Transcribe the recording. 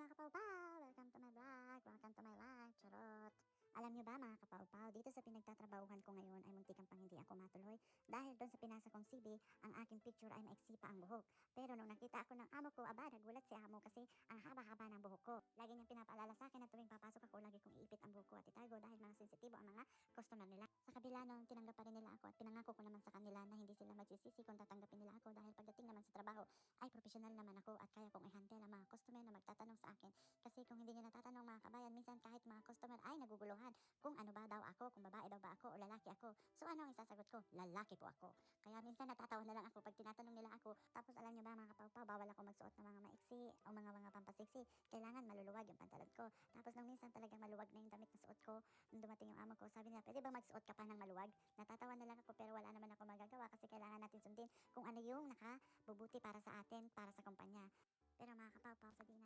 mga kapawpaw! Welcome to my vlog! Welcome to my life! Charot! Alam nyo ba mga kapawpaw, dito sa pinagtatrabahuhan ko ngayon ay muntikan pang hindi ako matuloy dahil doon sa pinasa kong CV, ang aking picture ay maiksi pa ang buhok. Pero nung nakita ako ng amo ko, aba, nagulat si amo kasi ang haba-haba ng buhok ko. Lagi niyang pinapaalala sa akin na tuwing papasok ako, lagi kong iipit ang buhok ko at itago dahil mga sensitibo ang mga customer nila. Sa kabila nung tinanggap pa rin nila ako at pinangako ko naman sa kanila na hindi sila magsisisi kung tatanggapin nila ako dahil pagdating naman sa trabaho ay professional naman ako at kaya kong i-handle ang mga customer na magtatanong sa akin. Kasi kung hindi nyo natatanong mga kabayan, minsan kahit mga customer ay naguguluhan kung ano ba daw ako, kung babae daw ba ako o lalaki ako. So ano ang isasagot ko? Lalaki po ako. Kaya minsan natatawa na lang ako pag tinatanong nila ako. Tapos alam nyo ba mga kapawpaw, bawal ako magsuot ng mga maiksi o mga pampasiksi. Kailangan maluluwag yung pantalon ko. Tapos nung minsan talagang maluwag na yung damit na suot ko, nung dumating yung amo ko, sabi nila, pwede bang magsuot ka pa ng maluwag? Natatawa na lang ako pero wala naman ako magagawa kasi kailangan natin sundin kung ano yung nakabubuti para sa atin, para sa kumpanya. Pero mga kapawpaw, sabihin